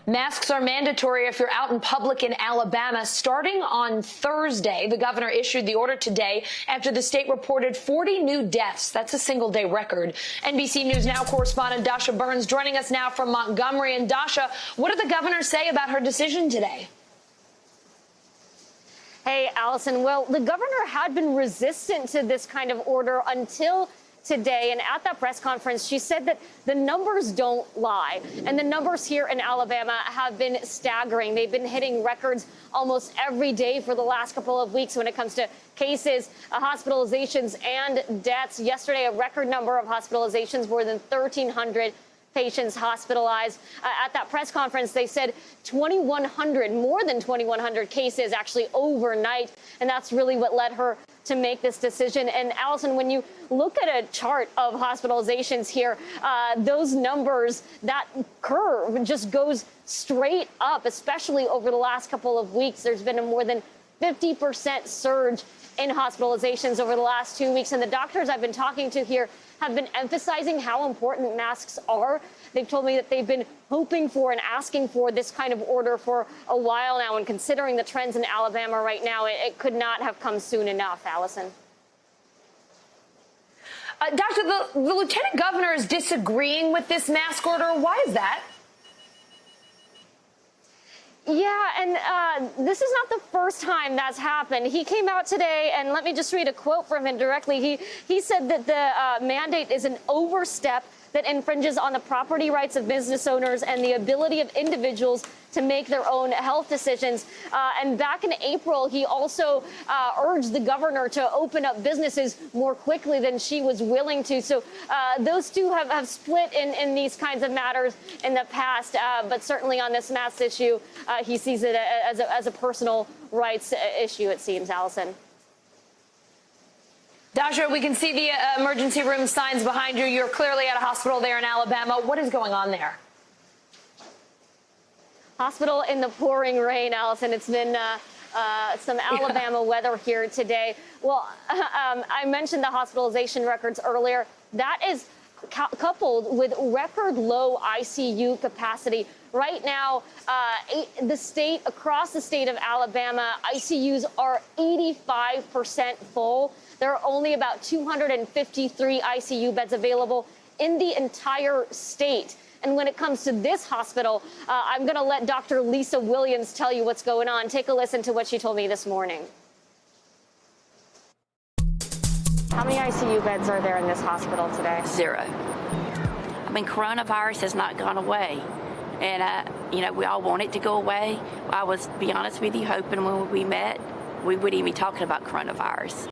Masks are mandatory if you're out in public in Alabama starting on Thursday. The governor issued the order today after the state reported 40 new deaths. That's a single-day record. NBC News Now correspondent Dasha Burns joining us now from Montgomery. And Dasha, what did the governor say about her decision today? Hey, Allison. Well, the governor had been resistant to this kind of order until today. And at that press conference, she said that the numbers don't lie. And the numbers here in Alabama have been staggering. They've been hitting records almost every day for the last couple of weeks when it comes to cases, hospitalizations and deaths. Yesterday, a record number of hospitalizations, more than 1,300 patients hospitalized. At that press conference, they said 2,100, more than 2,100 cases actually overnight. And that's really what led her to make this decision. And Allison, when you look at a chart of hospitalizations here, those numbers, that curve just goes straight up, especially over the last couple of weeks. There's been a more than 50% surge in hospitalizations over the last 2 weeks. And the doctors I've been talking to here have been emphasizing how important masks are. They've told me that they've been hoping for and asking for this kind of order for a while now. And considering the trends in Alabama right now, it could not have come soon enough, Allison. Doctor, the lieutenant governor is disagreeing with this mask order. Why is that? Yeah, and this is not the first time that's happened. He came out today, and let me just read a quote from him directly. He said that the mandate is an overstep that infringes on the property rights of business owners and the ability of individuals to make their own health decisions. And back in April, he also urged the governor to open up businesses more quickly than she was willing to. So those two have split in these kinds of matters in the past. But certainly on this mask issue, he sees it as a personal rights issue, it seems, Allison. Dasha, we can see the emergency room signs behind you. You're clearly at a hospital there in Alabama. What is going on there? Hospital in the pouring rain, Allison. It's been some Alabama weather here today. Well, I mentioned the hospitalization records earlier. That is coupled with record low ICU capacity. Right now, across the state of Alabama, ICUs are 85% full. There are only about 253 ICU beds available in the entire state. And when it comes to this hospital, I'm going to let Dr. Lisa Williams tell you what's going on. Take a listen to what she told me this morning. How many ICU beds are there in this hospital today? 0. I mean, coronavirus has not gone away. And, you know, we all want it to go away. I was, to be honest with you, hoping when we met, we wouldn't even be talking about coronavirus.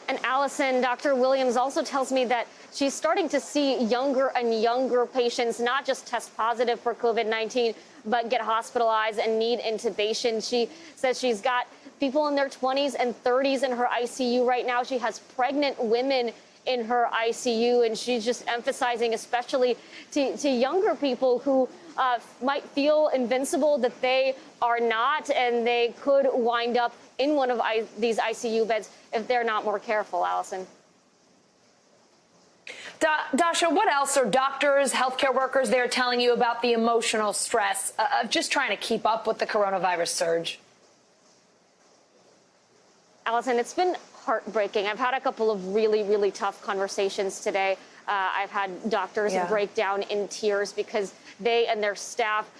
And Allison, Dr. Williams also tells me that she's starting to see younger and younger patients not just test positive for COVID-19, but get hospitalized and need intubation. She says she's got people in their 20s and 30s in her ICU right now. She has pregnant women in her ICU, and she's just emphasizing, especially to younger people who might feel invincible, that they are not, and they could wind up in one of these ICU beds if they're not more careful, Allison. Dasha, what else are doctors, healthcare workers there telling you about the emotional stress of just trying to keep up with the coronavirus surge? Allison, it's been heartbreaking. I've had a couple of really, really tough conversations today. I've had doctors break down in tears because they and their staff,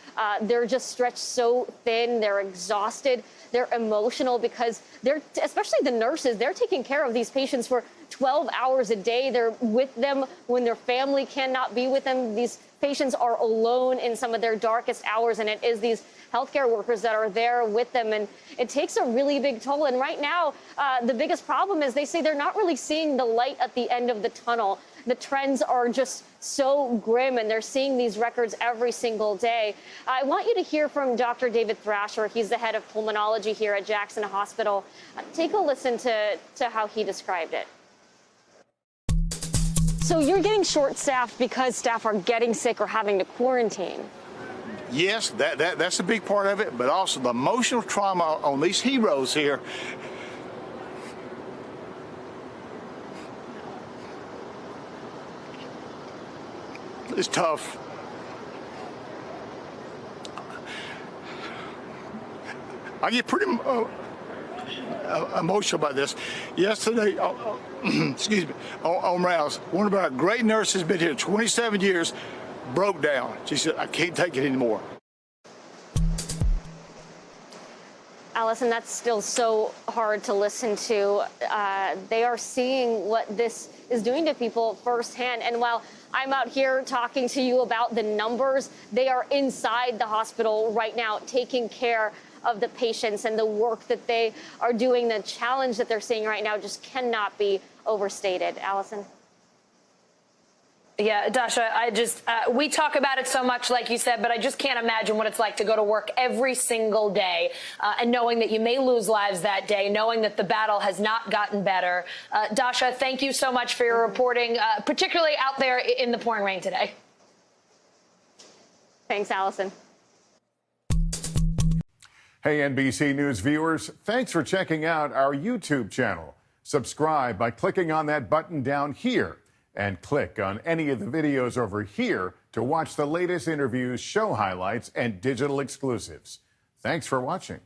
they're just stretched so thin. They're exhausted. They're emotional because especially the nurses, they're taking care of these patients for 12 hours a day. They're with them when their family cannot be with them. These patients are alone in some of their darkest hours, and it is these healthcare workers that are there with them, and it takes a really big toll. And right now, the biggest problem is they say they're not really seeing the light at the end of the tunnel. The trends are just so grim, and they're seeing these records every single day. I want you to hear from Dr. David Thrasher. He's the head of pulmonology here at Jackson Hospital. Take a listen to how he described it. So you're getting short-staffed because staff are getting sick or having to quarantine. Yes, that's a big part of it, but also the emotional trauma on these heroes here. It's tough. I get pretty emotional about this. Yesterday, excuse me, on rounds, one of our great nurses, been here 27 years, broke down. She said, I can't take it anymore. Allison, that's still so hard to listen to. They are seeing what this is doing to people firsthand. And while I'm out here talking to you about the numbers, they are inside the hospital right now taking care of the patients, and the work that they are doing, the challenge that they're seeing right now just cannot be overstated. Allison? Yeah, Dasha, we talk about it so much, like you said, but I just can't imagine what it's like to go to work every single day and knowing that you may lose lives that day, knowing that the battle has not gotten better. Dasha, thank you so much for your reporting, particularly out there in the pouring rain today. Thanks, Allison. Hey, NBC News viewers, thanks for checking out our YouTube channel. Subscribe by clicking on that button down here and click on any of the videos over here to watch the latest interviews, show highlights, and digital exclusives. Thanks for watching.